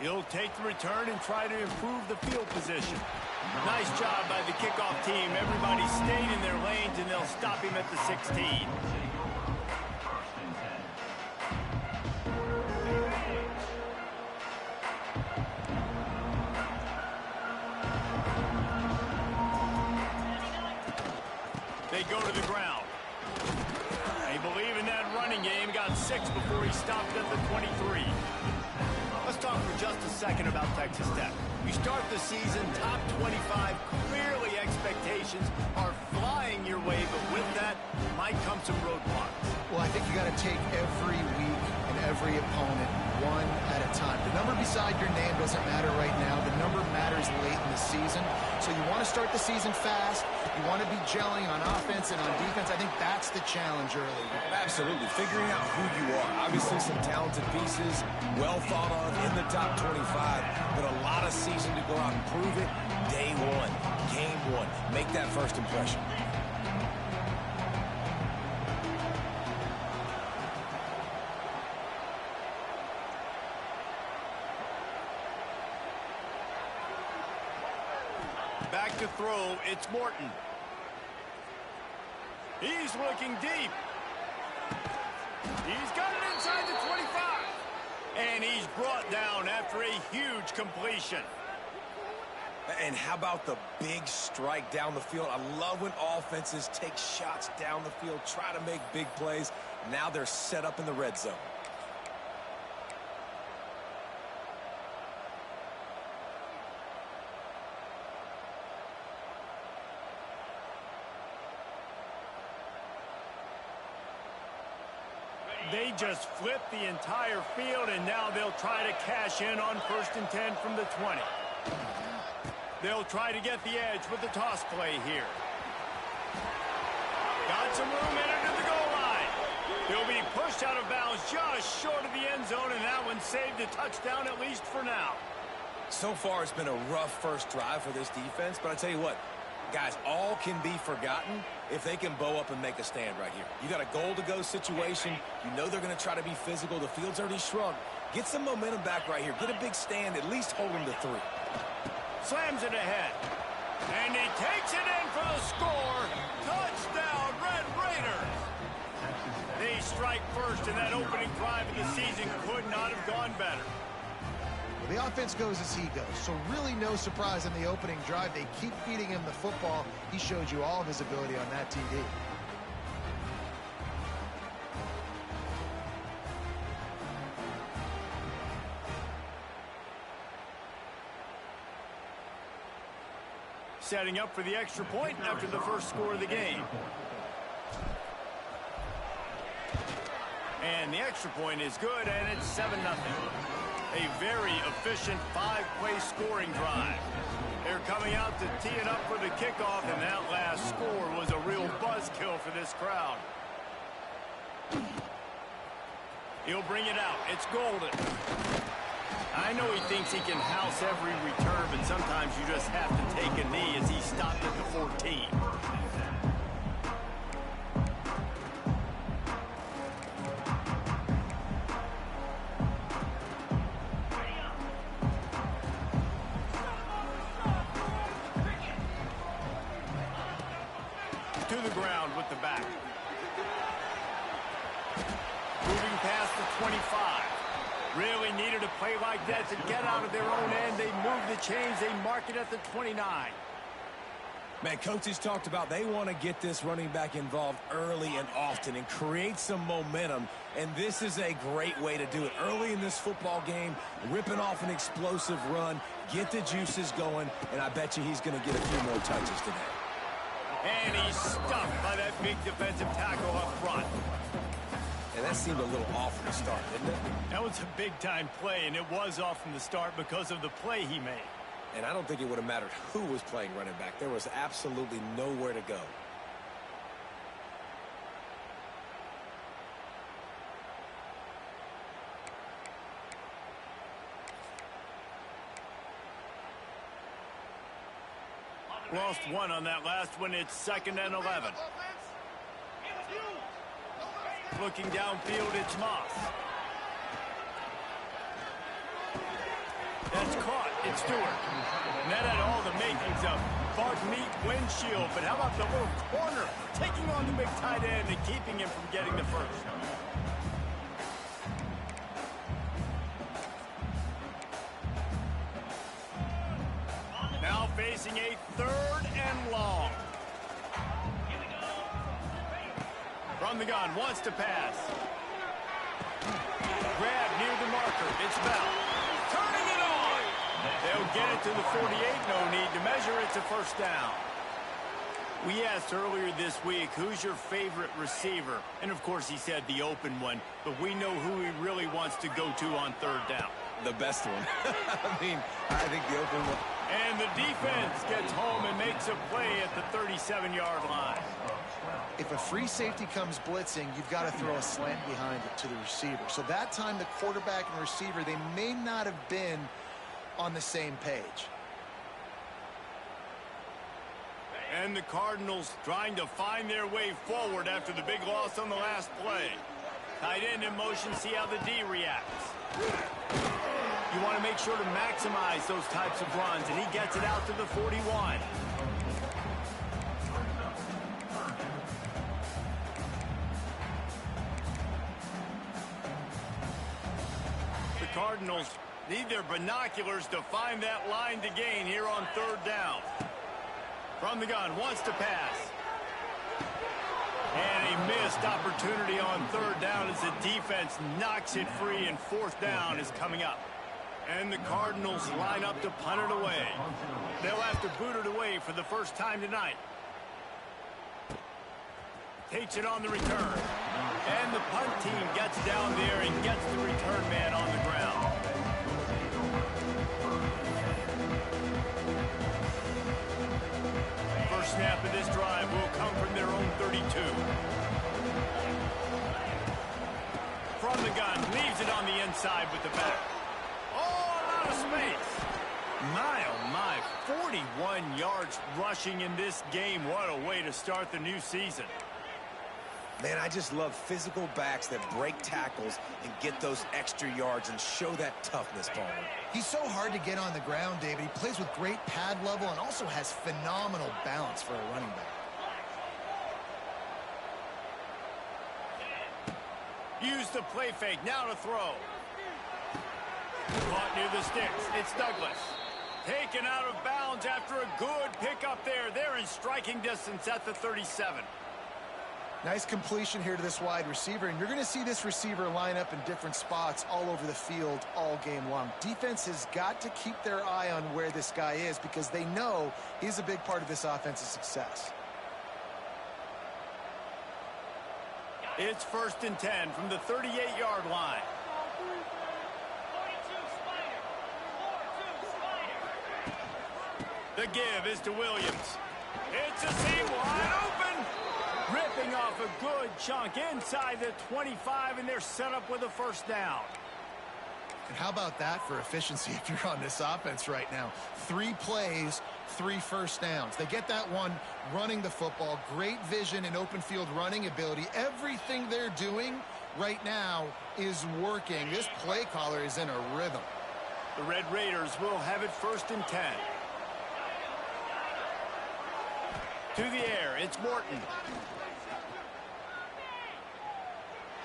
He'll take the return and try to improve the field position. Nice job by the kickoff team. Everybody stayed in their lanes, and they'll stop him at the 16. They go to the ground. They believe in that running game. Got 6 before he stopped at the 23. Let's talk for just a second about Texas Tech. You start the season top 25. Clearly expectations are flying your way, but with that might come some roadblocks. Well, I think you got to take every week and every opponent one at a time. The number beside your name doesn't matter right now. The number matters late in the season. So you want to start the season fast. You want to be gelling on offense and on defense. I think that's the challenge early. Absolutely. Figuring out who you are. Obviously some talented pieces, well thought of in the top 25, but a lot of season to go out and prove it. Day one, game one. Make that first impression. Back to throw, it's Morton. He's looking deep. He's got it inside the 25. And he's brought down after a huge completion. And how about the big strike down the field? I love when offenses take shots down the field, try to make big plays. Now they're set up in the red zone. They just flipped the entire field, and now they'll try to cash in on 1st and 10 from the 20. They'll try to get the edge with the toss play here. Got some room in it to the goal line. He'll be pushed out of bounds just short of the end zone, and that one saved a touchdown at least for now. So far, it's been a rough first drive for this defense, but I tell you what, guys, all can be forgotten if they can bow up and make a stand right here. You got a goal-to-go situation. You know they're going to try to be physical. The field's already shrunk. Get some momentum back right here. Get a big stand. At least hold them to 3. Slams it ahead. And he takes it in for the score. Touchdown, Red Raiders. They strike first, and that opening drive of the season could not have gone better. Well, the offense goes as he goes, so really no surprise in the opening drive. They keep feeding him the football. He showed you all of his ability on that TD. Setting up for the extra point after the first score of the game. And the extra point is good, and it's 7-0. A very efficient 5-play scoring drive. They're coming out to tee it up for the kickoff, and that last score was a real buzzkill for this crowd. He'll bring it out. It's Golden. I know he thinks he can house every return, but sometimes you just have to take a knee as he stopped at the 14. To the ground with the back. Moving past the 25. Really needed a play like that to get out of their own end. They move the chains. They mark it at the 29. Man, coaches talked about they want to get this running back involved early and often and create some momentum, and this is a great way to do it. Early in this football game, ripping off an explosive run, get the juices going, and I bet you he's going to get a few more touches today. And he's stuffed by that big defensive tackle up front. And that seemed a little off from the start, didn't it? That was a big-time play, and it was off from the start because of the play he made. And I don't think it would have mattered who was playing running back. There was absolutely nowhere to go. Lost one on that last one. It's 2nd and 11. Looking downfield, it's Moss. That's caught. It's Stewart. And that had all the makings of Bud Meat windshield. But how about the little corner taking on the big tight end and keeping him from getting the first? Now facing a 3rd and long. From the gun, wants to pass. Grab near the marker. It's Bell. Turning it on. They'll get it to the 48. No need to measure it to first down. We asked earlier this week, who's your favorite receiver? And, of course, he said the open one. But we know who he really wants to go to on 3rd down. The best one. I mean, I think the open one. And the defense gets home and makes a play at the 37-yard line. If a free safety comes blitzing, you've got to throw a slant behind it to the receiver. So that time, the quarterback and receiver, they may not have been on the same page. And the Cardinals trying to find their way forward after the big loss on the last play. Tight end in motion, see how the D reacts. You want to make sure to maximize those types of runs, and he gets it out to the 41. The Cardinals need their binoculars to find that line to gain here on 3rd down. From the gun, wants to pass. And a missed opportunity on 3rd down as the defense knocks it free, and 4th down is coming up. And the Cardinals line up to punt it away. They'll have to boot it away for the first time tonight. Takes it on the return. And the punt team gets down there and gets the return man on the ground. First snap of this drive will come from their own 32. From the gun, leaves it on the inside with the back. Oh, a lot of space. My, oh my, 41 yards rushing in this game. What a way to start the new season. Man, I just love physical backs that break tackles and get those extra yards and show that toughness, Palmer. He's so hard to get on the ground, David. He plays with great pad level and also has phenomenal balance for a running back. Use the play fake, now to throw. Caught near the sticks, it's Douglas. Taken out of bounds after a good pickup there. They're in striking distance at the 37. Nice completion here to this wide receiver, and you're going to see this receiver line up in different spots all over the field all game long. Defense has got to keep their eye on where this guy is because they know he's a big part of this offense's success. It's 1st and 10 from the 38-yard line. The give is to Williams. It's a seam wide open. Ripping off a good chunk inside the 25, and they're set up with a first down. And how about that for efficiency if you're on this offense right now? 3 plays, 3 first downs. They get that one running the football, great vision and open field running ability. Everything they're doing right now is working. This play caller is in a rhythm. The Red Raiders will have it 1st and 10. To the air, it's Morton.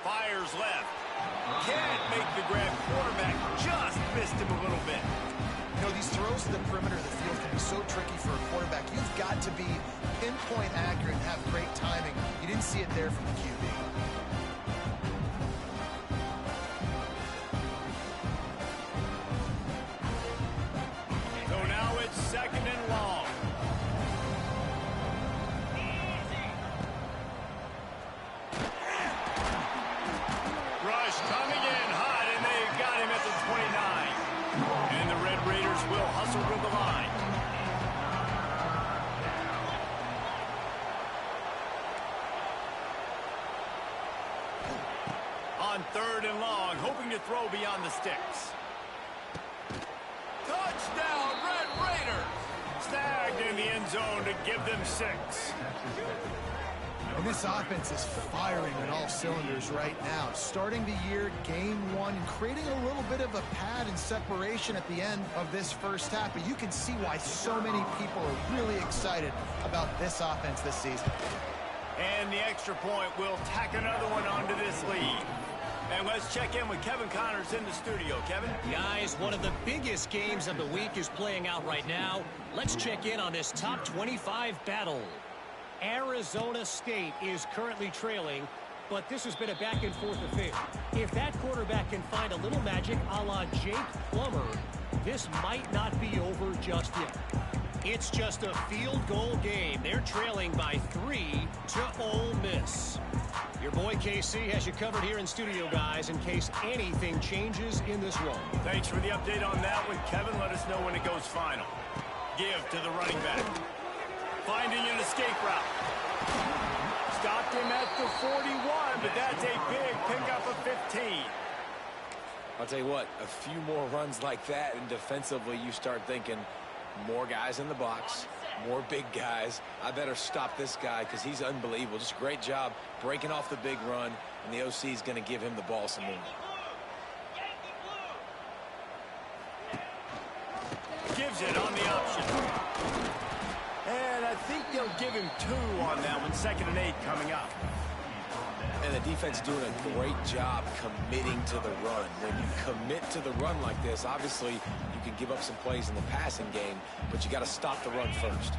Fires left. Can't make the grab. Quarterback just missed him a little bit. You know, these throws to the perimeter of the field can be so tricky for a quarterback. You've got to be pinpoint accurate and have great timing. You didn't see it there from the QB. So now it's 2nd and long. Coming in hot, and they've got him at the 29. And the Red Raiders will hustle to the line. On 3rd and long, hoping to throw beyond the sticks. Touchdown, Red Raiders! Snagged in the end zone to give them 6. And this offense is firing on all cylinders right now. Starting the year, game one, and creating a little bit of a pad and separation at the end of this first half. But you can see why so many people are really excited about this offense this season. And the extra point will tack another one onto this lead. And let's check in with Kevin Connors in the studio. Kevin? Guys, one of the biggest games of the week is playing out right now. Let's check in on this top 25 battle. Arizona State is currently trailing, but this has been a back-and-forth affair. If that quarterback can find a little magic a la Jake Plummer, this might not be over just yet. It's just a field goal game. They're trailing by 3 to Ole Miss. Your boy KC has you covered here in studio, guys, in case anything changes in this one. Thanks for the update on that one, Kevin. Let us know when it goes final. Give to the running back. Finding an escape route. Stopped him at the 41, but that's a big pickup of 15. I'll tell you what, a few more runs like that, and defensively you start thinking more guys in the box, more big guys. I better stop this guy because he's unbelievable. Just a great job breaking off the big run, and the OC is going to give him the ball some more. Gives it on the option. And I think they'll give him 2 on that one. 2nd and 8 coming up. And the defense doing a great job committing to the run. When you commit to the run like this, obviously you can give up some plays in the passing game, but you got to stop the run first.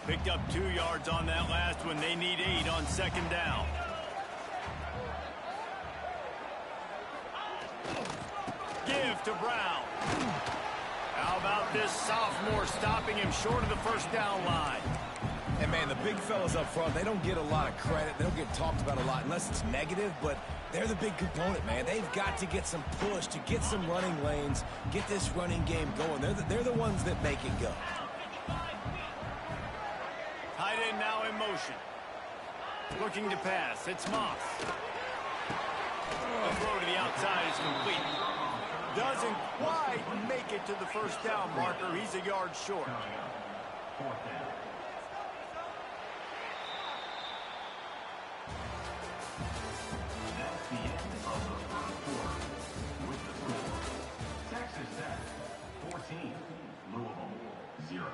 Picked up 2 yards on that last one. They need 8 on 2nd down. Give to Brown. How about this sophomore stopping him short of the first down line? And, man, the big fellas up front, they don't get a lot of credit. They don't get talked about a lot unless it's negative, but they're the big component, man. They've got to get some push to get some running lanes, get this running game going. They're the ones that make it go. Tight end now in motion. Looking to pass. It's Moss. The throw to the outside is complete. Doesn't quite make it to the first down marker. He's a yard short. 4th down. That's the end of the first quarter. With the score, Texas Tech 14, Louisville 0.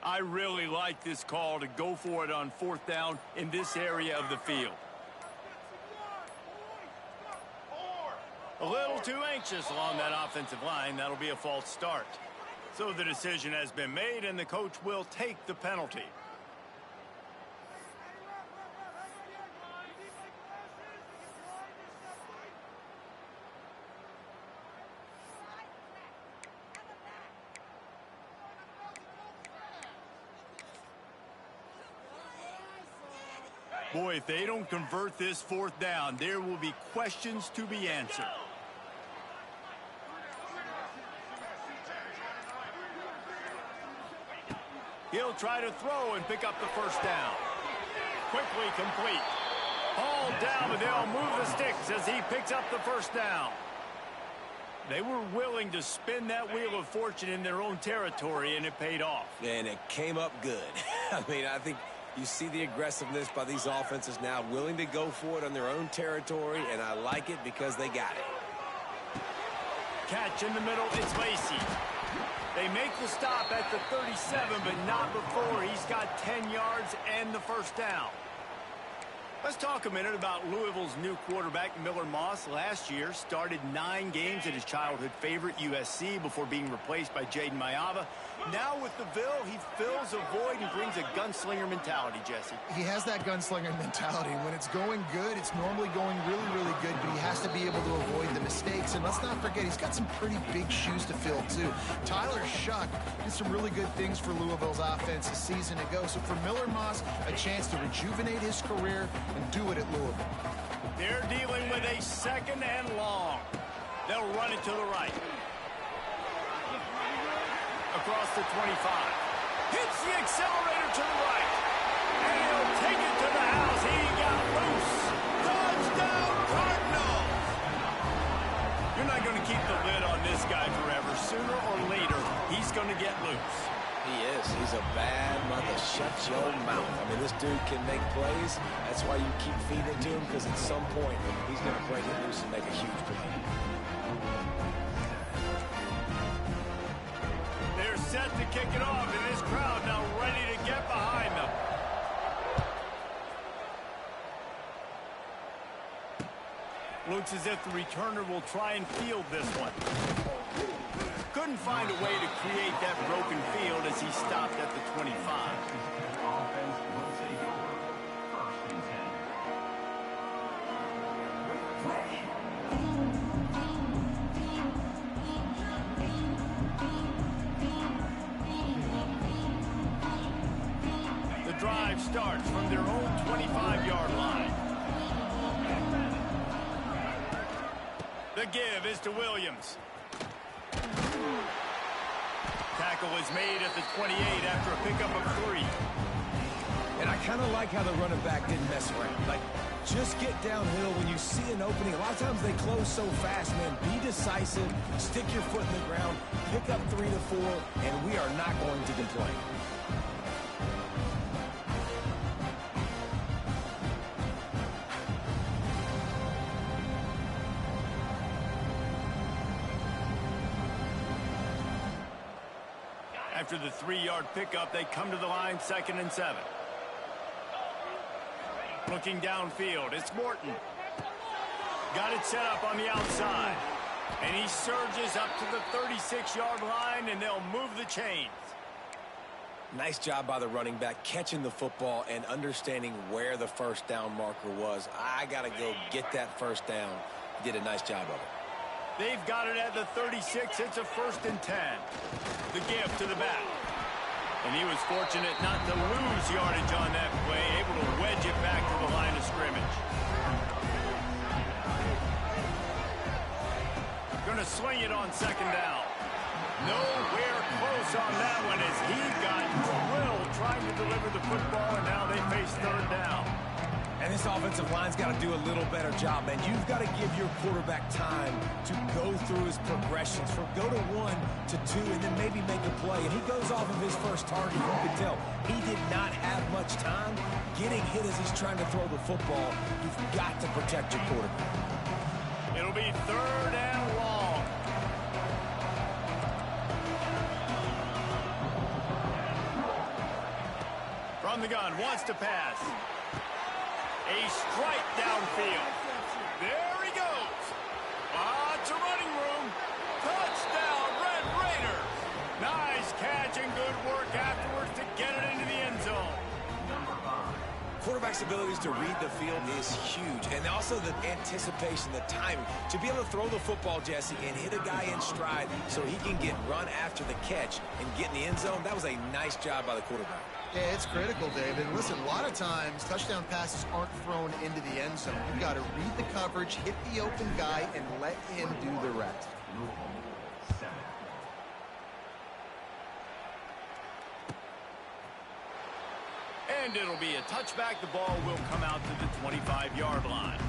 I really like this call to go for it on 4th down in this area of the field. A little too anxious along that offensive line. That'll be a false start. So the decision has been made, and the coach will take the penalty. Boy, if they don't convert this 4th down, there will be questions to be answered. He'll try to throw and pick up the first down. Quickly complete. Hauled down, but they'll move the sticks as he picks up the first down. They were willing to spin that wheel of fortune in their own territory, and it paid off. And it came up good. I mean, I think you see the aggressiveness by these offenses now, willing to go for it on their own territory, and I like it because they got it. Catch in the middle, it's Lacey. They make the stop at the 37, but not before he's got 10 yards and the first down. Let's talk a minute about Louisville's new quarterback, Miller Moss. Last year, started 9 games at his childhood favorite, USC, before being replaced by Jaden Mayava. Now with the Ville, he fills a void and brings a gunslinger mentality, Jesse. He has that gunslinger mentality. When it's going good, it's normally going really, really good, but he has to be able to avoid the mistakes. And let's not forget, he's got some pretty big shoes to fill, too. Tyler Shuck did some really good things for Louisville's offense a season ago. So for Miller Moss, a chance to rejuvenate his career and do it at Louisville. They're dealing with a 2nd and long. They'll run it to the right. across the 25. Hits the accelerator to the right. And he'll take it to the house. He got loose. Touchdown, Cardinals! You're not going to keep the lid on this guy forever. Sooner or later, he's going to get loose. He is. He's a bad mother. Shut your mouth. I mean, this dude can make plays. That's why you keep feeding to him, because at some point, he's going to break it loose and make a huge play. They're set to kick it off, and this crowd now ready to get behind them. Looks as if the returner will try and field this one. Couldn't find a way to create that broken field as he stopped at the 25. Offense will take over. First and 10. The drive starts from their own 25-yard line. The give is to Williams. Tackle is made at the 28 after a pickup of 3. And I kind of like how the running back didn't mess around. Like, just get downhill when you see an opening. A lot of times they close so fast, man. Be decisive, stick your foot in the ground, pick up 3 to 4, and we are not going to complain. After the 3-yard pickup, they come to the line, 2nd and 7. Looking downfield, it's Morton. Got it set up on the outside. And he surges up to the 36-yard line, and they'll move the chains. Nice job by the running back, catching the football and understanding where the first down marker was. I got to go get that first down. He did a nice job of it. They've got it at the 36. It's a 1st and 10. The give to the back. And he was fortunate not to lose yardage on that play, able to wedge it back to the line of scrimmage. Going to swing it on 2nd down. Nowhere close on that one as he got drilled trying to deliver the football, and now they face 3rd down. And this offensive line's got to do a little better job, man. You've got to give your quarterback time to go through his progressions from go to 1 to 2 and then maybe make a play. And he goes off of his first target. You can tell he did not have much time getting hit as he's trying to throw the football. You've got to protect your quarterback. It'll be 3rd and long. From the gun, wants to pass. A strike downfield. There he goes. Lots of running room. Touchdown, Red Raiders. Nice catch and good work afterwards to get it into the end zone. Quarterback's abilities to read the field is huge. And also the anticipation, the timing. To be able to throw the football, Jesse, and hit a guy in stride so he can get run after the catch and get in the end zone, that was a nice job by the quarterback. Yeah, it's critical, David. Listen, a lot of times touchdown passes aren't thrown into the end zone. You've got to read the coverage, hit the open guy, and let him do the rest. And it'll be a touchback. The ball will come out to the 25-yard line.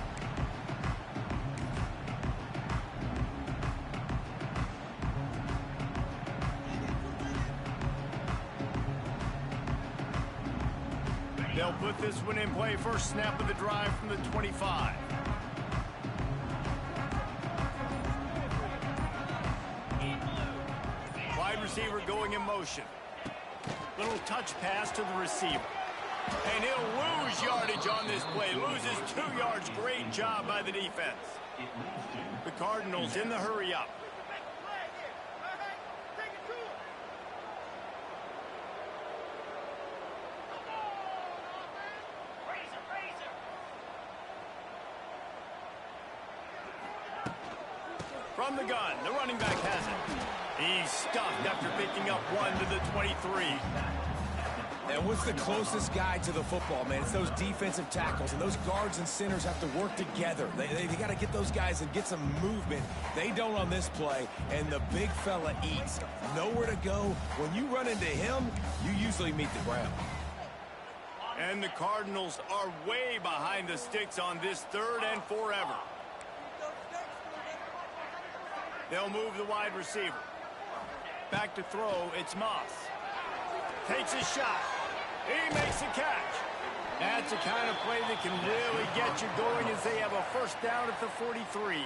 They'll put this one in play. First snap of the drive from the 25. Wide receiver going in motion. Little touch pass to the receiver. And he'll lose yardage on this play. Loses 2 yards. Great job by the defense. The Cardinals in the hurry up. From the gun, the running back has it. He's stuffed after picking up 1 to the 23. And what's the closest guy to the football, man? It's those defensive tackles, and those guards and centers have to work together. They got to get those guys and get some movement. They don't on this play, and the big fella eats. Nowhere to go. When you run into him, you usually meet the ground. And the Cardinals are way behind the sticks on this 3rd and forever. They'll move the wide receiver. Back to throw, it's Moss. Takes a shot. He makes a catch. That's the kind of play that can really get you going as they have a first down at the 43.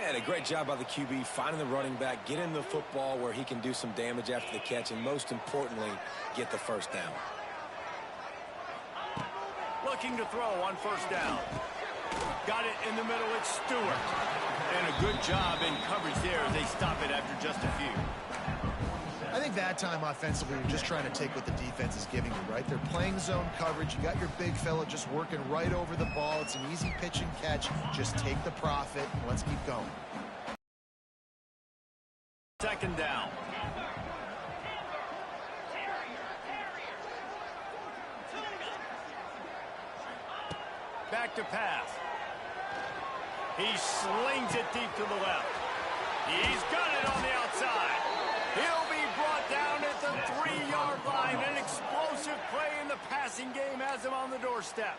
And a great job by the QB finding the running back, getting the football where he can do some damage after the catch, and most importantly, get the first down. Looking to throw on first down. Got it in the middle, it's Stewart. And a good job in coverage there as they stop it after just a few. I think that time offensively, you're just trying to take what the defense is giving you, right? They're playing zone coverage. You got your big fella just working right over the ball. It's an easy pitch and catch. Just take the profit and let's keep going. 2nd down. Back to pass. He slings it deep to the left. He's got it on the outside. He'll be brought down at the 3-yard line. An explosive play in the passing game has him on the doorstep.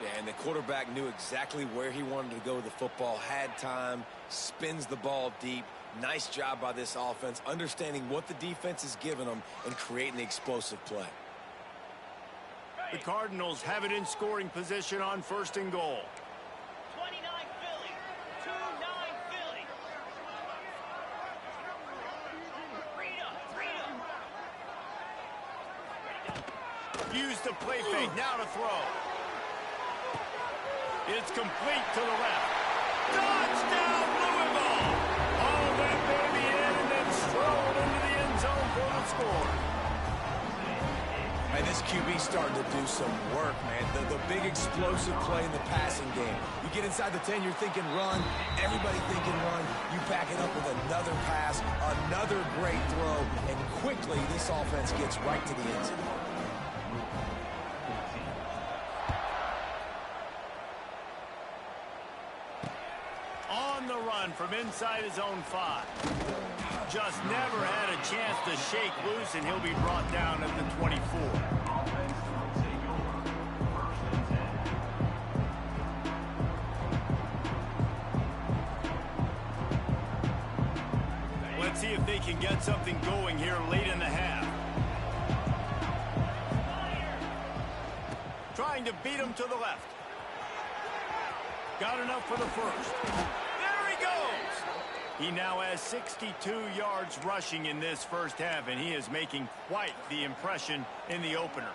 Yeah, and the quarterback knew exactly where he wanted to go with the football, had time, spins the ball deep. Nice job by this offense, understanding what the defense is giving them and creating the explosive play. The Cardinals have it in scoring position on 1st and goal. 29 Philly. 2-9 Philly. Freedom. Use the play fake. Now to throw. It's complete to the left. Touchdown, Louisville! All that baby in and then strolled into the end zone for the score. And this QB starting to do some work, man. The big explosive play in the passing game. You get inside the 10, you're thinking run. Everybody thinking run. You back it up with another pass, another great throw, and quickly this offense gets right to the end zone. On the run from inside his own 5. Just never had a chance to shake loose, and he'll be brought down at the 24. Let's see if they can get something going here late in the half. Trying to beat him to the left. Got enough for the first. There he goes! He now has 62 yards rushing in this first half, and he is making quite the impression in the opener.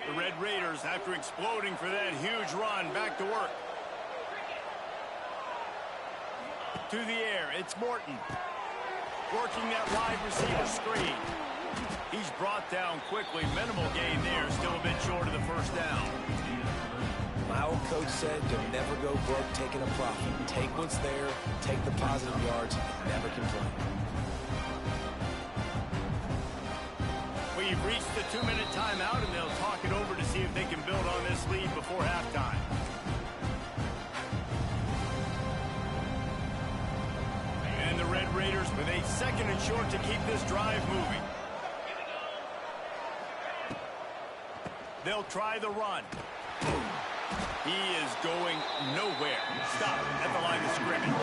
The Red Raiders, after exploding for that huge run, back to work. To the air, it's Morton. Working that wide receiver screen. He's brought down quickly. Minimal gain there. Still a bit short of the first down. My old coach said you'll never go broke taking a profit. Take what's there, take the positive yards, and never complain. We've reached the 2-minute timeout, and they'll talk it over to see if they can build on this lead before halftime. And the Red Raiders with a 2nd and short to keep this drive moving. They'll try the run. He is going nowhere. Stop at the line of scrimmage.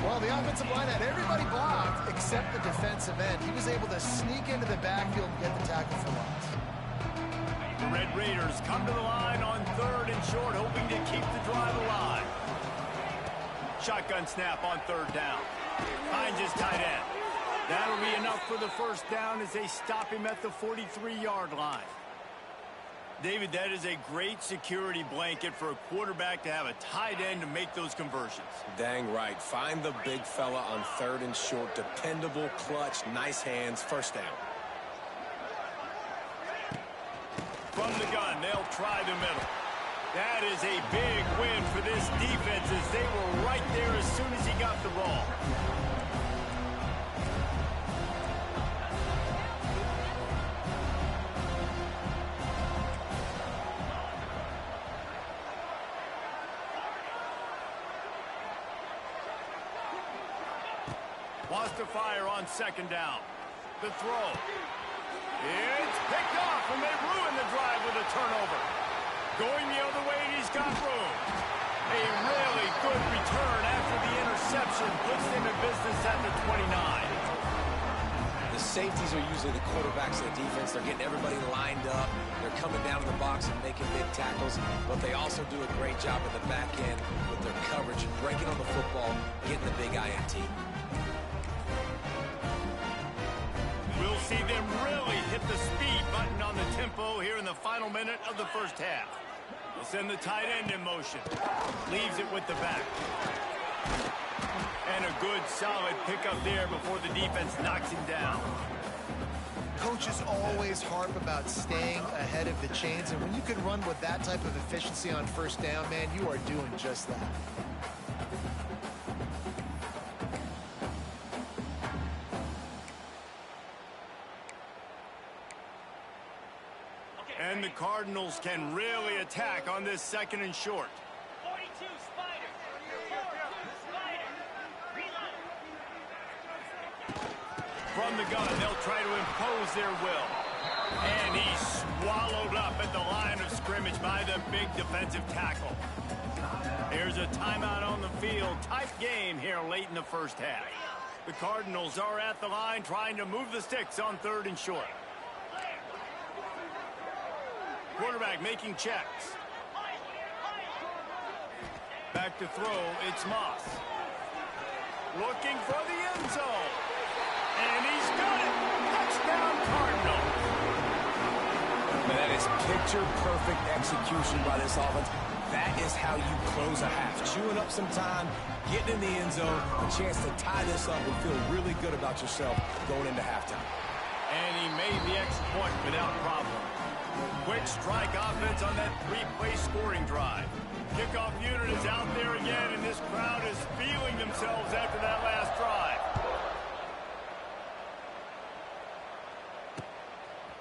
Well, the offensive line had everybody blocked except the defensive end. He was able to sneak into the backfield and get the tackle for loss. The Red Raiders come to the line on 3rd and short, hoping to keep the drive alive. Shotgun snap on 3rd down. Finds his tight end. That'll be enough for the first down as they stop him at the 43-yard line. David, that is a great security blanket for a quarterback to have a tight end to make those conversions. Dang right. Find the big fella on 3rd and short. Dependable, clutch, nice hands, first down. From the gun, they'll try the middle. That is a big win for this defense as they were right there as soon as he got the ball. Wants to fire on second down. The throw. It's picked off, and they ruin the drive with a turnover. Going the other way, and he's got room. A really good return after the interception puts them in business at the 29. The safeties are usually the quarterbacks of the defense. They're getting everybody lined up. They're coming down to the box and making big tackles, but they also do a great job in the back end with their coverage, breaking on the football, getting the big INT. We'll see them really hit the speed button on the tempo here in the final minute of the first half. They'll send the tight end in motion. Leaves it with the back. And a good, solid pickup there before the defense knocks him down. Coaches always harp about staying ahead of the chains, and when you can run with that type of efficiency on first down, man, you are doing just that. And the Cardinals can really attack on this second and short. 42 Spider. 42 Spider. Reload. From the gun, they'll try to impose their will. And he's swallowed up at the line of scrimmage by the big defensive tackle. There's a timeout on the field. Tight game here late in the first half. The Cardinals are at the line trying to move the sticks on third and short. Quarterback making checks. Back to throw, it's Moss. Looking for the end zone. And he's got it. Touchdown, Cardinals. That is picture-perfect execution by this offense. That is how you close a half. Chewing up some time, getting in the end zone, a chance to tie this up and feel really good about yourself going into halftime. And he made the extra point without problem. Quick strike offense on that three-play scoring drive. Kickoff unit is out there again, and this crowd is feeling themselves after that last drive.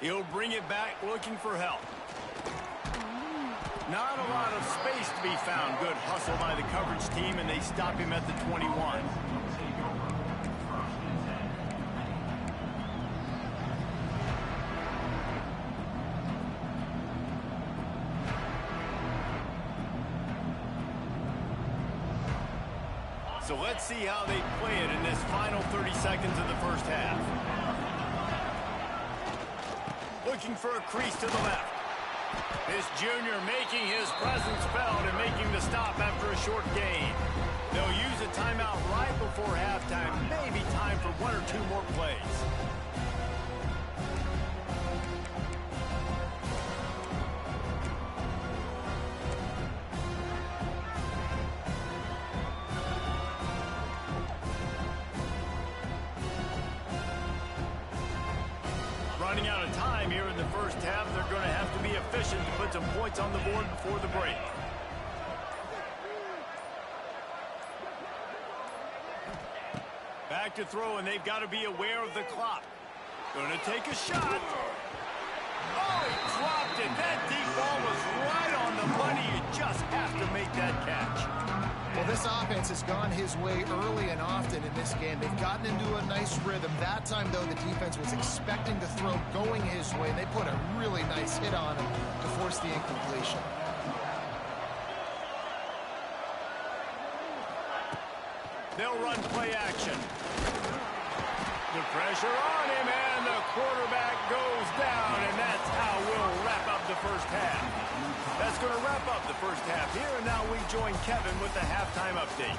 He'll bring it back looking for help. Not a lot of space to be found. Good hustle by the coverage team, and they stop him at the 21. So let's see how they play it in this final 30 seconds of the first half. Looking for a crease to the left. This junior making his presence felt and making the stop after a short gain. They'll use a timeout right before halftime. Maybe time for one or two more plays. Running out of time here in the first half. They're going to have to be efficient to put some points on the board before the break. Back to throw, and they've got to be aware of the clock. Going to take a shot. Oh, he dropped it. That deep ball was right on the money. You just have to make that catch. Well, this offense has gone his way early and often in this game. They've gotten into a nice rhythm. That time, though, the defense was expecting the throw going his way. They put a really nice hit on him to force the incompletion. They'll run play action. The pressure on him, and the quarterback goes down, and that's how we'll wrap up the first half. That's going to wrap up the first half here, and now we join Kevin with the halftime update.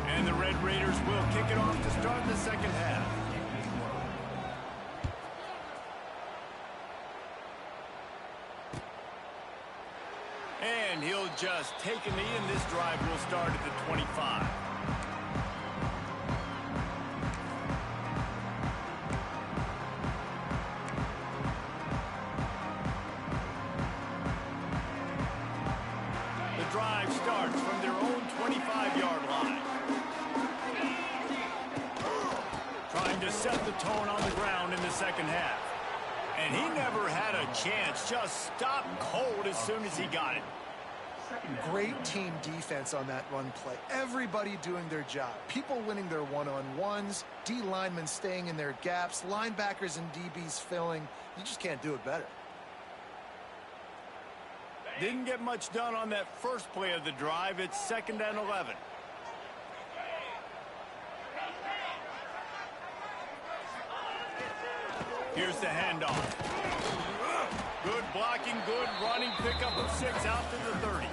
And the Red Raiders will kick it off to start the second half. And he'll just take a knee, and this drive will start at the 25. set the tone on the ground in the second half. And he never had a chance. Just stopped cold as soon as he got it. Great team defense on that run play. Everybody doing their job. People winning their one-on-ones, D linemen staying in their gaps, linebackers and DBs filling. You just can't do it better. Didn't get much done on that first play of the drive. It's 2nd and 11. Here's the handoff. Good blocking, good running, pickup of 6 out to the 30.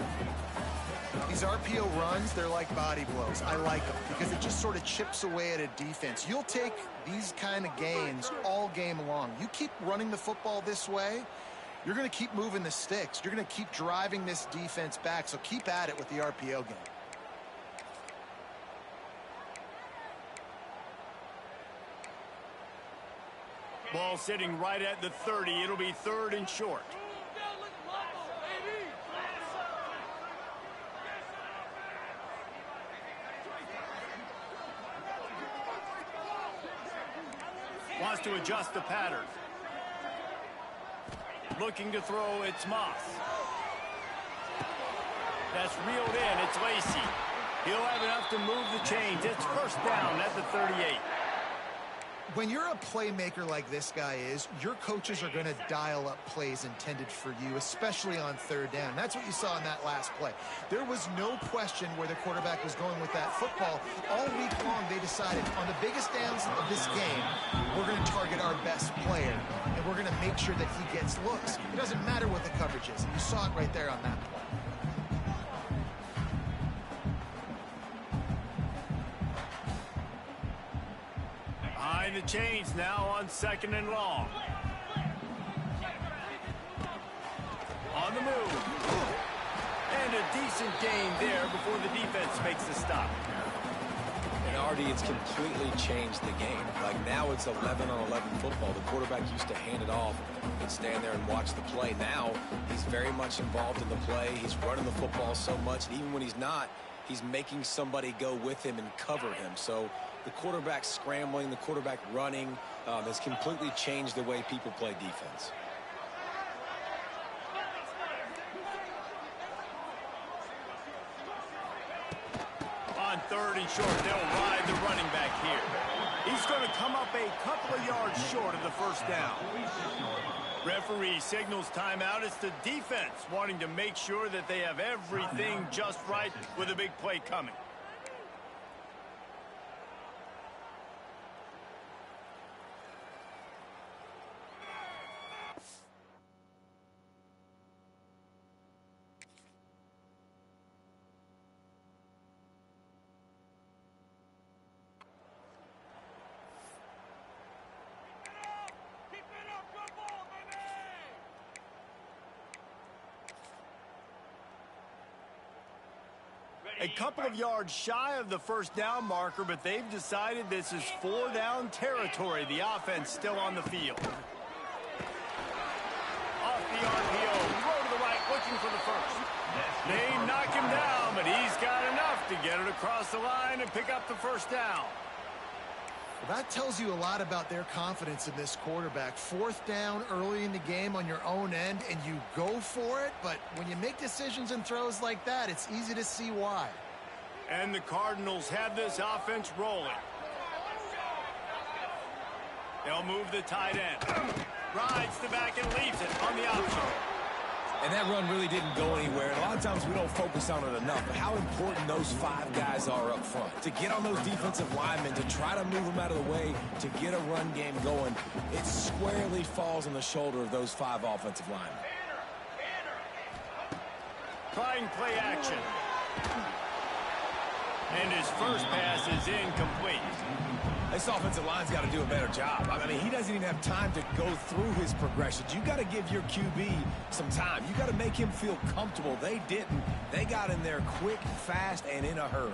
These RPO runs, they're like body blows. I like them because it just sort of chips away at a defense. You'll take these kind of gains all game long. You keep running the football this way, you're going to keep moving the sticks. You're going to keep driving this defense back, so keep at it with the RPO game. Ball sitting right at the 30. It'll be 3rd and short. Wants to adjust the pattern. Looking to throw, it's Moss. That's reeled in, it's Lacy. He'll have enough to move the chains. It's 1st down at the 38. When you're a playmaker like this guy is, your coaches are going to dial up plays intended for you, especially on 3rd down. That's what you saw in that last play. There was no question where the quarterback was going with that football. All week long, they decided on the biggest downs of this game, we're going to target our best player, and we're going to make sure that he gets looks. It doesn't matter what the coverage is. You saw it right there on that play. Behind the chains now on 2nd and long. On the move. And a decent gain there before the defense makes the stop. And Artie, it's completely changed the game. Like now it's 11-on-11 football. The quarterback used to hand it off and stand there and watch the play. Now he's very much involved in the play. He's running the football so much. And even when he's not, he's making somebody go with him and cover him. So the quarterback scrambling, the quarterback running has completely changed the way people play defense. On 3rd and short, they'll ride the running back here. He's going to come up a couple of yards short of the 1st down. Referee signals timeout. It's the defense wanting to make sure that they have everything just right with a big play coming. A couple of yards shy of the 1st down marker, but they've decided this is 4 down territory. The offense still on the field. Off the RPO, throw to the right, looking for the 1st. They knock him down, but he's got enough to get it across the line and pick up the 1st down. Well, that tells you a lot about their confidence in this quarterback. 4th down early in the game on your own end, and you go for it. But when you make decisions and throws like that, it's easy to see why. And the Cardinals have this offense rolling. They'll move the tight end. Rides the back and leaves it on the option. And that run really didn't go anywhere. And a lot of times we don't focus on it enough, but how important those 5 guys are up front. To get on those defensive linemen, to try to move them out of the way, to get a run game going, it squarely falls on the shoulder of those 5 offensive linemen. Trying play action. And his first pass is incomplete. This offensive line's got to do a better job. I mean, he doesn't even have time to go through his progressions. You got to give your QB some time. You got to make him feel comfortable. They didn't. They got in there quick, fast, and in a hurry.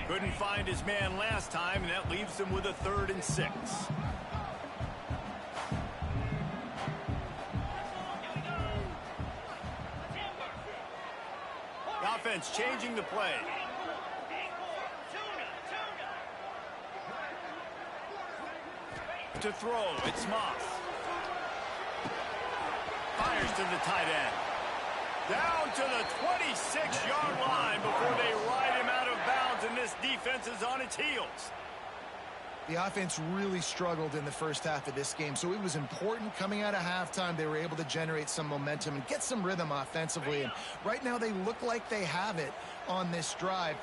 Couldn't find his man last time, and that leaves him with a 3rd and 6. The offense changing the play. to throw. It's Moss. Fires to the tight end. Down to the 26-yard line before they ride him out of bounds, and this defense is on its heels. The offense really struggled in the first half of this game, so it was important coming out of halftime. They were able to generate some momentum and get some rhythm offensively, and right now they look like they have it on this drive.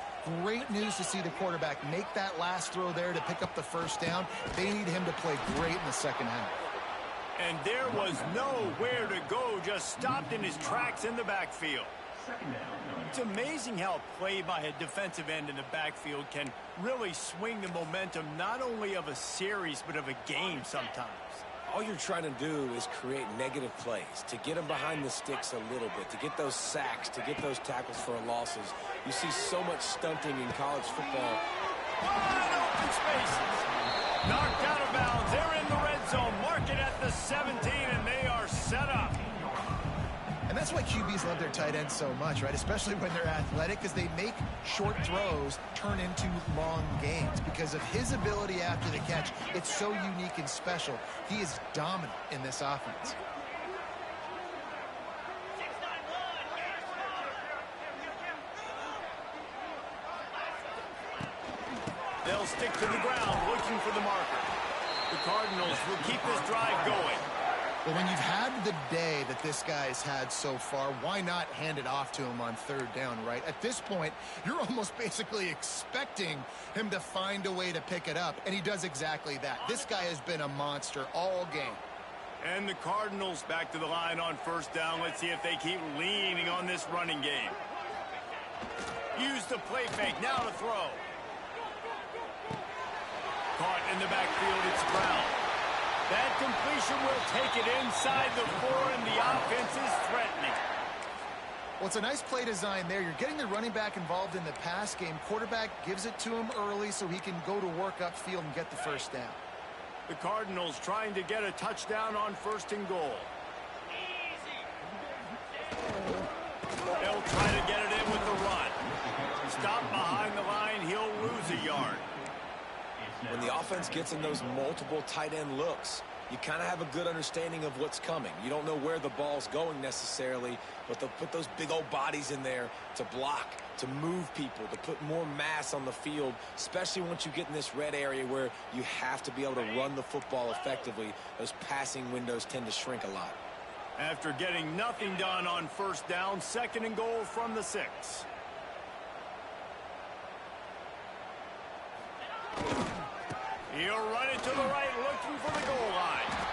Great news to see the quarterback make that last throw there to pick up the first down. They need him to play great in the second half. And there was nowhere to go, just stopped in his tracks in the backfield. It's amazing how a play by a defensive end in the backfield can really swing the momentum not only of a series but of a game sometimes. All you're trying to do is create negative plays, to get them behind the sticks a little bit, to get those sacks, to get those tackles for losses. You see so much stunting in college football. Wide open spaces. Knocked out of bounds. They're in the red zone. Mark it at the 17, and they are set up. And that's why QBs love their tight ends so much, right? Especially when they're athletic, because they make short throws turn into long gains. Because of his ability after the catch, it's so unique and special. He is dominant in this offense. They'll stick to the ground looking for the marker. The Cardinals will keep this drive going. But when you've had the day that this guy's had so far, why not hand it off to him on third down, right? At this point, you're almost basically expecting him to find a way to pick it up, and he does exactly that. This guy has been a monster all game. And the Cardinals back to the line on first down. Let's see if they keep leaning on this running game. Use the play fake. Now to throw. Caught in the backfield. It's Brown. That completion will take it inside the 4, and the offense is threatening. Well, it's a nice play design there. You're getting the running back involved in the pass game. Quarterback gives it to him early so he can go to work upfield and get the first down. The Cardinals trying to get a touchdown on first and goal. They'll try to get it in with the run. Stop behind the line. He'll lose a yard. When the offense gets in those multiple tight end looks, you kind of have a good understanding of what's coming. You don't know where the ball's going necessarily, but they'll put those big old bodies in there to block, to move people, to put more mass on the field, especially once you get in this red area where you have to be able to run the football effectively. Those passing windows tend to shrink a lot. After getting nothing done on first down, second and goal from the 6. He'll run it to the right, looking for the goal line.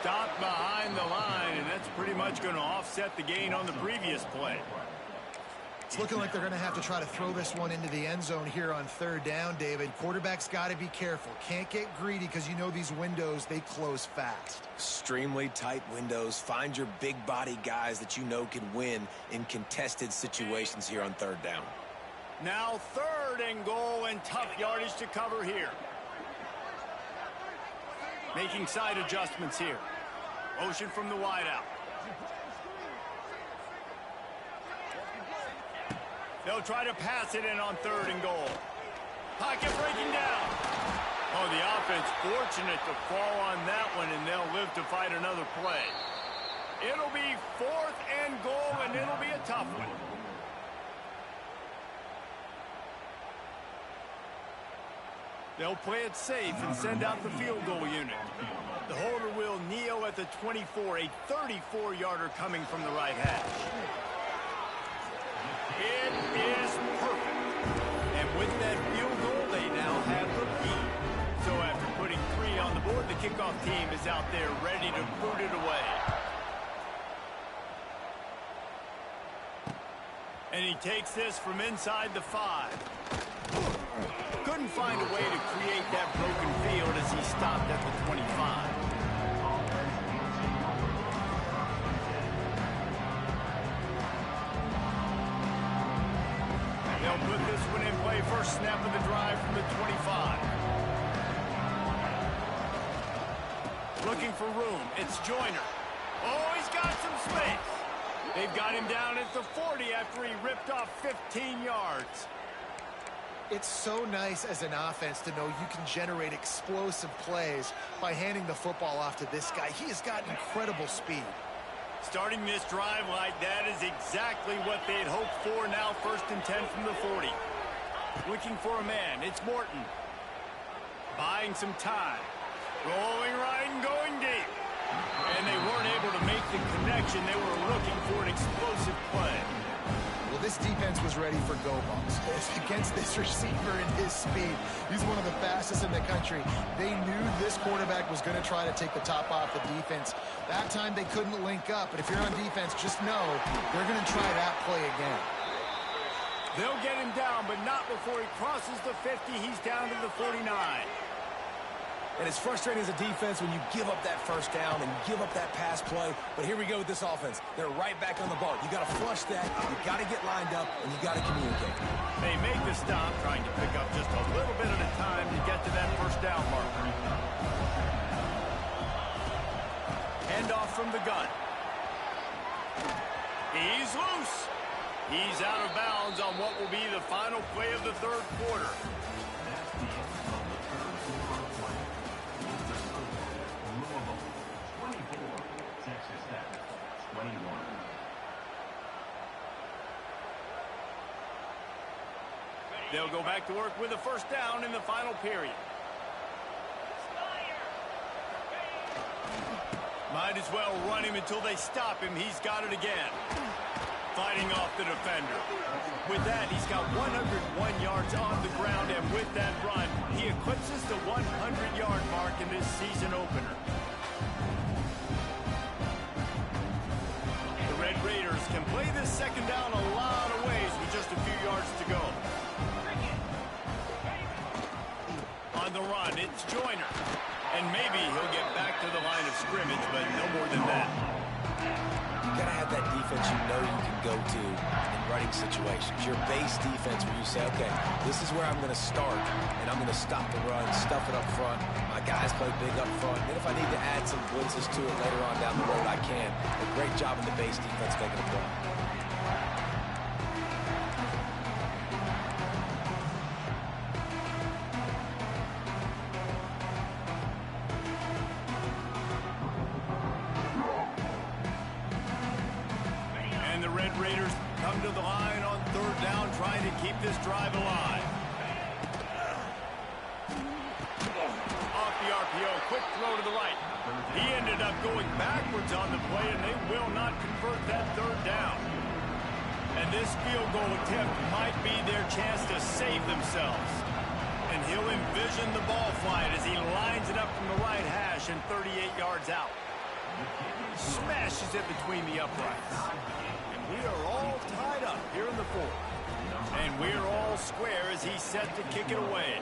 Stopped behind the line, and that's pretty much going to offset the gain on the previous play. It's looking like they're going to have to try to throw this one into the end zone here on third down, David. Quarterback's got to be careful. Can't get greedy because you know these windows, they close fast. Extremely tight windows. Find your big body guys that you know can win in contested situations here on third down. Now third and goal, and tough yardage to cover here. Making side adjustments here. Motion from the wideout. They'll try to pass it in on third and goal. Pocket breaking down. Oh, the offense fortunate to fall on that one, and they'll live to fight another play. It'll be fourth and goal, and it'll be a tough one. They'll play it safe and send out the field goal unit. The holder will kneel at the 24, a 34-yarder coming from the right hash. It is perfect. And with that field goal, they now have the lead. So after putting 3 on the board, the kickoff team is out there ready to boot it away. And he takes this from inside the 5. Couldn't find a way to create that broken field as he stopped at the 25. They'll put this one in play. First snap of the drive from the 25. Looking for room. It's Joyner. Oh, he's got some space. They've got him down at the 40 after he ripped off 15 yards. It's so nice as an offense to know you can generate explosive plays by handing the football off to this guy. He has got incredible speed. Starting this drive like that is exactly what they'd hoped for. Now 1st and 10 from the 40. Looking for a man. It's Morton. Buying some time. Rolling right and going deep. And they weren't able to make the connection. They were looking for an explosive play. Well, this defense was ready for go balls. Against this receiver and his speed, he's one of the fastest in the country. They knew this quarterback was going to try to take the top off the defense. That time they couldn't link up, but if you're on defense, just know they're going to try that play again. They'll get him down, but not before he crosses the 50. He's down to the 49. And it's frustrating as a defense when you give up that first down and give up that pass play. But here we go with this offense. They're right back on the ball. You got to flush that. You got to get lined up, and you got to communicate. They make the stop, trying to pick up just a little bit at a time to get to that first down marker. Hand off from the gun. He's loose. He's out of bounds on what will be the final play of the 3rd quarter. They'll go back to work with a first down in the final period. Might as well run him until they stop him. He's got it again. Fighting off the defender. With that, he's got 101 yards on the ground, and with that run, he eclipses the 100-yard mark in this season opener. The Red Raiders can play this second down a lot of ways with just a few yards to go. On the run, it's Joyner. And maybe he'll get back to the line of scrimmage, but no more than that. You got to have that defense you know you can go to in running situations. Your base defense where you say, okay, this is where I'm going to start, and I'm going to stop the run, stuff it up front. My guys play big up front. Then if I need to add some blitzes to it later on down the road, I can. A great job in the base defense making a play. Raiders come to the line on 3rd down, trying to keep this drive alive. Off the RPO, quick throw to the right. He ended up going backwards on the play, and they will not convert that 3rd down. And this field goal attempt might be their chance to save themselves. And he'll envision the ball flight as he lines it up from the right hash and 38 yards out. Smashes it between the uprights. We are all tied up here in the 4th. And we're all square as he's set to kick it away.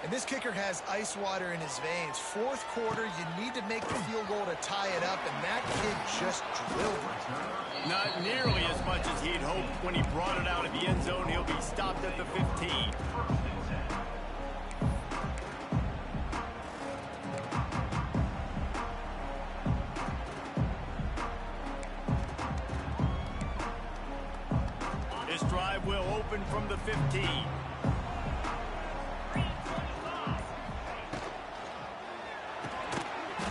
And this kicker has ice water in his veins. 4th quarter, you need to make the field goal to tie it up, and that kid just drilled it. Not nearly as much as he'd hoped when he brought it out of the end zone. He'll be stopped at the 15. Will open from the 15.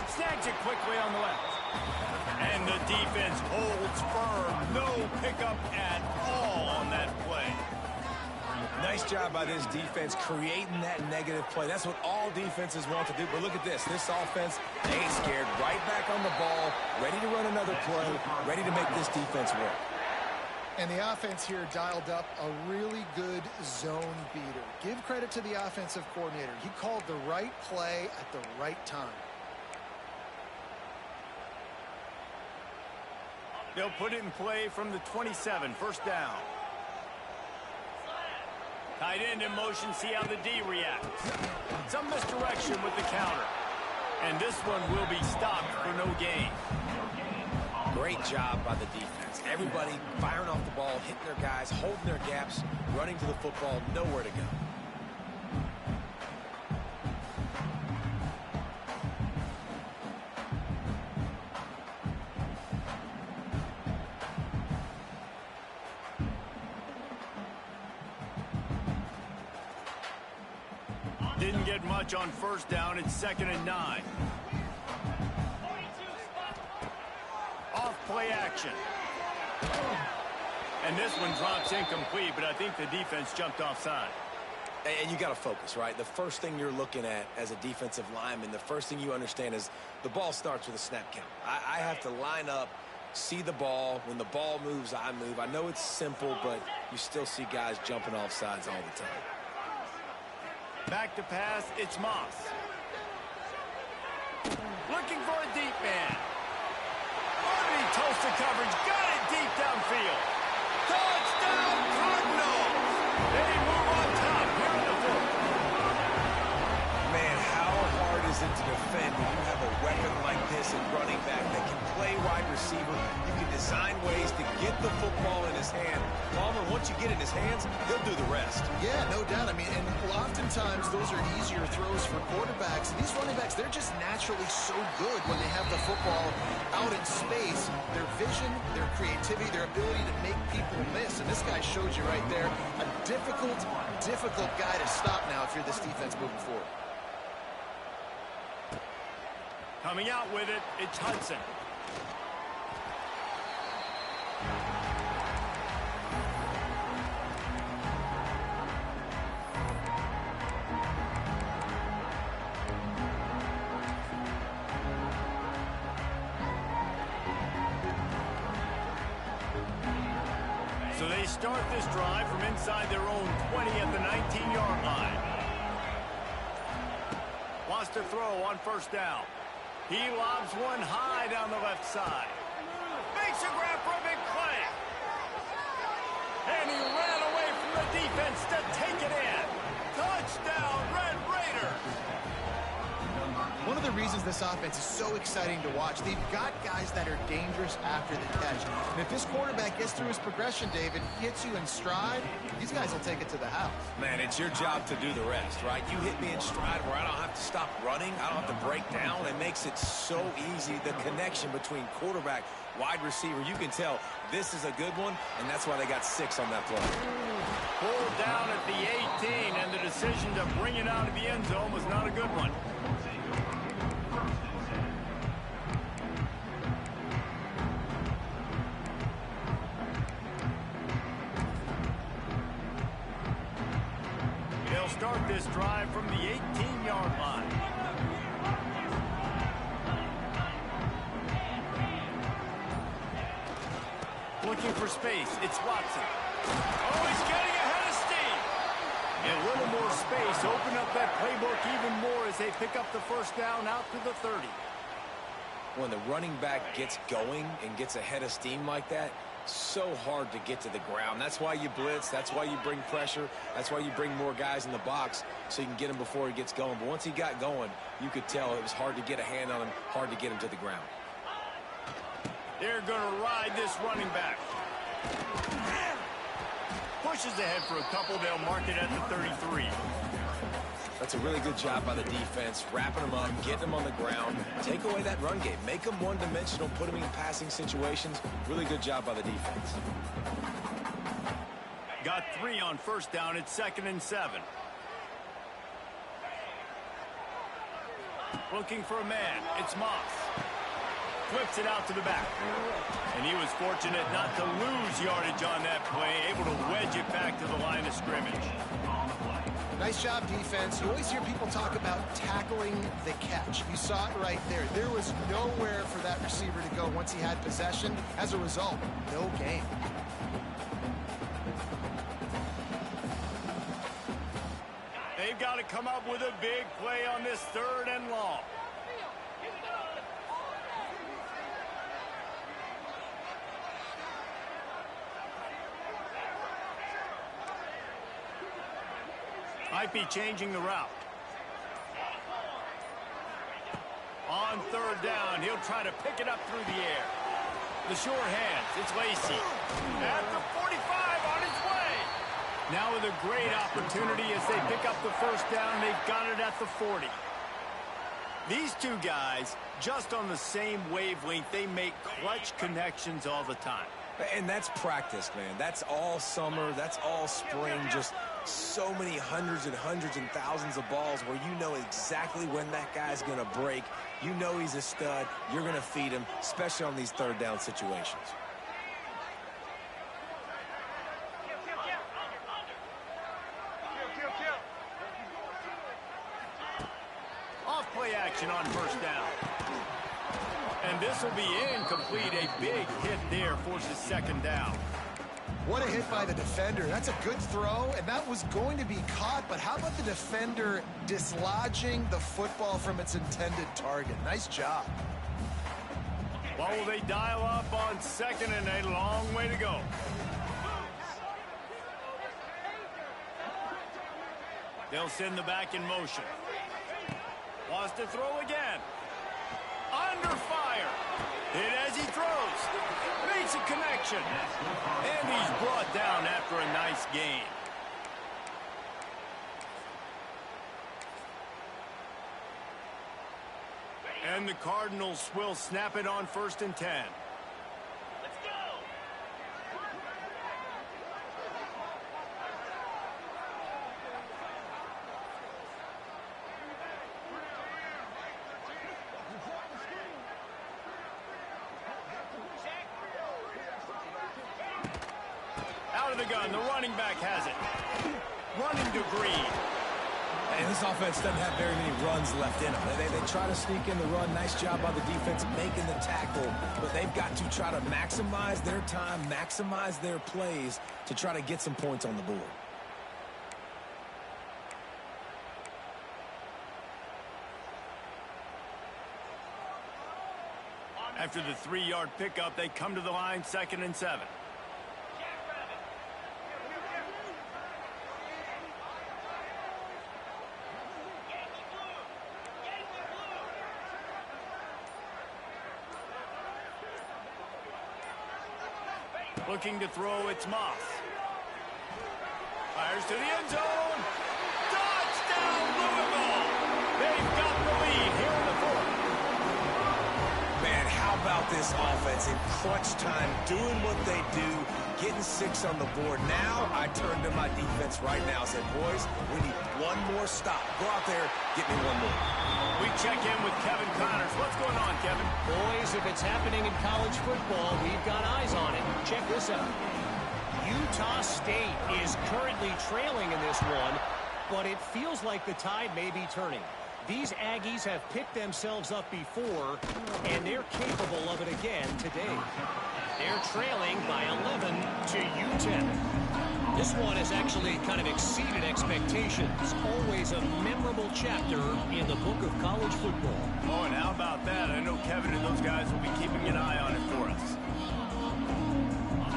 Snags it quickly on the left. And the defense holds firm. No pickup at all on that play. Nice job by this defense creating that negative play. That's what all defenses want to do. But look at this. This offense, they ain't scared. Right back on the ball, ready to run another play, ready to make this defense work. And the offense here dialed up a really good zone beater. Give credit to the offensive coordinator. He called the right play at the right time. They'll put it in play from the 27, 1st down. Tight end in motion, see how the D reacts. Some misdirection with the counter. And this one will be stopped for no gain. Great job by the defense. Everybody firing off the ball, hitting their guys, holding their gaps, running to the football, nowhere to go. didn't get much on first down. It's 2nd and 9. Off play action. And this one drops incomplete, but I think the defense jumped offside. And you got to focus, right? The first thing you're looking at as a defensive lineman, the first thing you understand is the ball starts with a snap count. I have to line up, see the ball. When the ball moves, I move. I know it's simple, but you still see guys jumping off sides all the time. Back to pass, it's Moss. Looking for a deep man. He toasts the coverage, got it deep downfield. Touchdown, Cardinals! They move on top here in the 4th. Man, how hard is it to defend when you have a weapon like this in running back that can play wide receiver? You can design ways to get the football in his hand. Palmer, once you get it in his hands, he'll do the rest. Yeah, no doubt. I mean, and oftentimes those are easier throws for quarterbacks. These running backs, they're just naturally so good when they have the football out in space. Their vision, their creativity, their ability to make people miss. And this guy showed you right there, a difficult guy to stop now if you're this defense moving forward. Coming out with it, it's Hudson. So they start this drive from inside their own 20 at the 19-yard line. Wants to throw on first down. He lobs one high down the left side. Makes a grab for a big play. And he ran away from the defense to take it in. Touchdown, Red Raiders. One of the reasons this offense is so exciting to watch, they've got guys that are dangerous after the catch. And if this quarterback gets through his progression, David, hits you in stride, these guys will take it to the house. Man, it's your job to do the rest, right? You hit me in stride where I don't have to stop running. I don't have to break down. It makes it so easy. The connection between quarterback, wide receiver, you can tell this is a good one, and that's why they got 6 on that play. Pulled down at the 18, and the decision to bring it out of the end zone was not a good one. They'll start this drive from the 18-yard line. Looking for space, it's Watson. Oh, he's getting ahead of steam. A little more space, open up that playbook even more as they pick up the first down out to the 30. When the running back gets going and gets ahead of steam like that, so hard to get to the ground. That's why you blitz. That's why you bring pressure. That's why you bring more guys in the box so you can get him before he gets going. But once he got going, you could tell it was hard to get a hand on him, hard to get him to the ground. They're going to ride this running back. Pushes ahead for a couple. They'll mark it at the 33. That's a really good job by the defense, wrapping them up, getting them on the ground. Take away that run game. Make them one-dimensional, put them in passing situations. Really good job by the defense. Got 3 on first down. It's 2nd and 7. Looking for a man. It's Moss. Flips it out to the back. And he was fortunate not to lose yardage on that play, able to wedge it back to the line of scrimmage. Nice job, defense. You always hear people talk about tackling the catch. You saw it right there. There was nowhere for that receiver to go once he had possession. As a result, no gain. They've got to come up with a big play on this 3rd and long. Might be changing the route. On 3rd down, he'll try to pick it up through the air. The sure hands, it's Lacy. At the 45 on his way. Now with a great opportunity as they pick up the first down, they've got it at the 40. These two guys, just on the same wavelength, they make clutch connections all the time. And that's practice, man. That's all summer. That's all spring. Just so many hundreds and thousands of balls where you know exactly when that guy's going to break. You know he's a stud. You're going to feed him, especially on these third down situations. Off play action on first down. And this will be incomplete. A big hit there forces second down. What a hit by the defender. That's a good throw, and that was going to be caught, but how about the defender dislodging the football from its intended target? Nice job. Well, will they dial up on second, and a long way to go. They'll send the back in motion. Wants to throw again. Under fire. Hit as he throws. Makes a connection. And he's brought down after a nice gain. And the Cardinals will snap it on 1st and 10. Let's go. Out of the gun, the running back has it. Running to Green. And this offense doesn't have very many runs left in them. They try to sneak in the run. Nice job by the defense making the tackle. But they've got to try to maximize their time, maximize their plays to try to get some points on the board. After the 3-yard pickup, they come to the line 2nd and 7. Looking to throw, it's Moss. Fires to the end zone. Touchdown, Louisville! They've got the lead here in the 4th. Man, how about this offense in clutch time, doing what they do, getting 6 on the board. Now I turn to my defense right now and said, boys, we need one more stop. Go out there, get me one more. We check in with Kevin Connors. What's going on, Kevin? Boys, if it's happening in college football, we've got eyes on it. Check this out. Utah State is currently trailing in this one, but it feels like the tide may be turning. These Aggies have picked themselves up before, and they're capable of it again today. They're trailing by 11 to UTEP. This one has actually kind of exceeded expectations. Always a memorable chapter in the book of college football. Oh, and how about that? I know Kevin and those guys will be keeping an eye on it for us.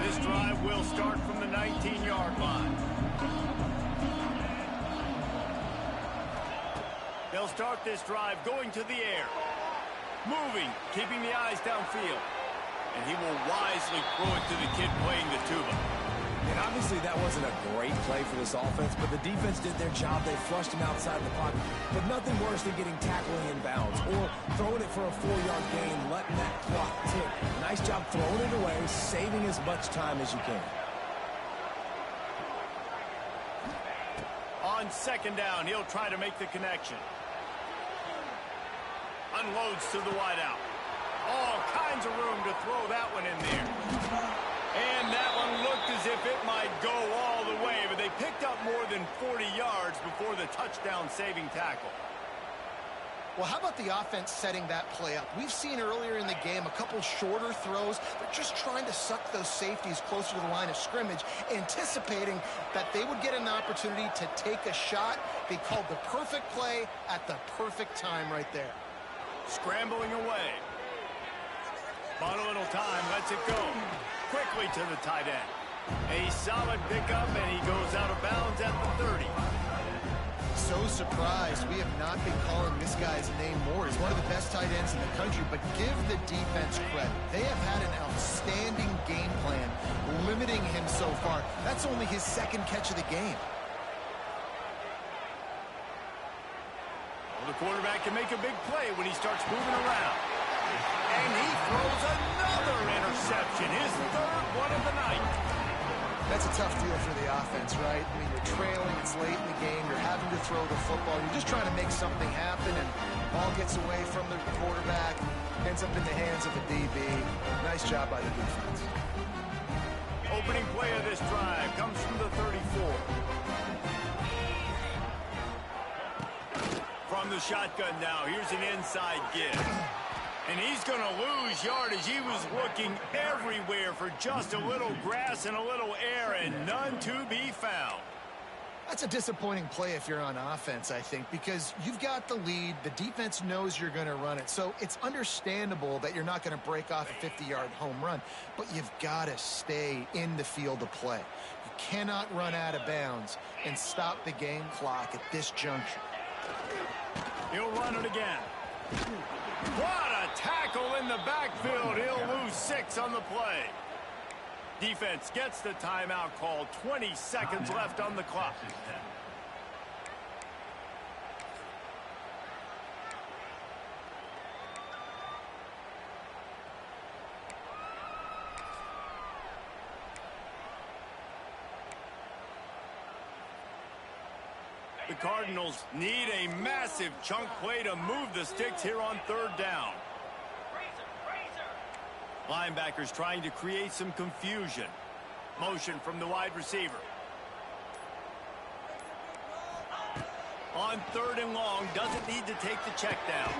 This drive will start from the 19-yard line. They'll start this drive going to the air. Moving, keeping the eyes downfield. And he will wisely throw it to the kid playing the tuba. And obviously that wasn't a great play for this offense, but the defense did their job. They flushed him outside the pocket. But nothing worse than getting tackling in bounds or throwing it for a 4-yard gain, letting that clock tick. Nice job throwing it away, saving as much time as you can. On 2nd down, he'll try to make the connection. Unloads to the wideout. All kinds of room to throw that one in there. And that one looked as if it might go all the way, but they picked up more than 40 yards before the touchdown-saving tackle. Well, how about the offense setting that play up? We've seen earlier in the game a couple shorter throws. They're just trying to suck those safeties closer to the line of scrimmage, anticipating that they would get an opportunity to take a shot. They called the perfect play at the perfect time right there. Scrambling away. Bought a little time, lets it go. Quickly to the tight end. A solid pickup, and he goes out of bounds at the 30. So surprised we have not been calling this guy's name more. He's one of the best tight ends in the country, but give the defense credit. They have had an outstanding game plan, limiting him so far. That's only his 2nd catch of the game. Well, the quarterback can make a big play when he starts moving around. And he throws another interception, his 3rd one of the night. That's a tough deal for the offense, right? I mean, you're trailing, it's late in the game, you're having to throw the football, you're just trying to make something happen, and ball gets away from the quarterback, ends up in the hands of the DB. Nice job by the defense. Opening play of this drive comes from the 34. From the shotgun now, here's an inside give. And he's going to lose yardage. He was looking everywhere for just a little grass and a little air, and none to be found. That's a disappointing play if you're on offense, I think, because you've got the lead. The defense knows you're going to run it. So it's understandable that you're not going to break off a 50-yard home run, but you've got to stay in the field of play. You cannot run out of bounds and stop the game clock at this juncture. He'll run it again. What a tackle in the backfield. He'll lose 6 on the play. Defense gets the timeout called. 20 seconds left on the clock. The Cardinals need a massive chunk play to move the sticks here on 3rd down. Linebackers trying to create some confusion. Motion from the wide receiver. On 3rd and long, doesn't need to take the check down.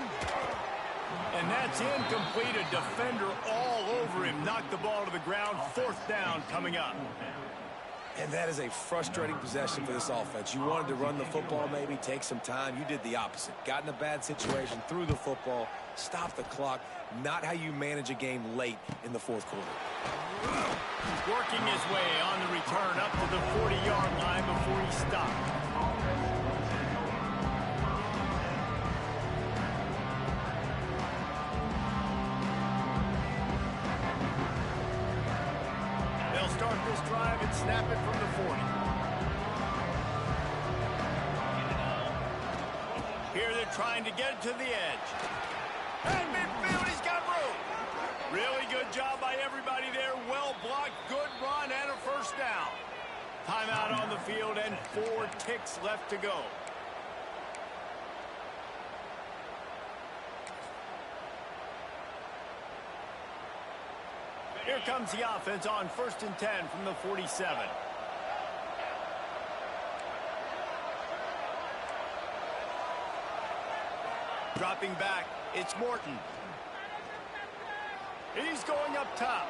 And that's incomplete. A defender all over him. Knocked the ball to the ground. 4th down coming up. And that is a frustrating possession for this offense. You wanted to run the football, maybe take some time. You did the opposite. Got in a bad situation, threw the football, stopped the clock. Not how you manage a game late in the 4th quarter. Working his way on the return up to the 40-yard line before he stopped. Start this drive and snap it from the 40. Here they're trying to get it to the edge. And midfield, he's got room. Really good job by everybody there. Well blocked, good run, and a 1st down. Timeout on the field and 4 ticks left to go. Here comes the offense on 1st and 10 from the 47. Dropping back, it's Morton. He's going up top.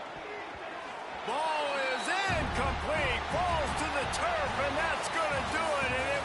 Ball is incomplete. Falls to the turf, and that's going to do it. And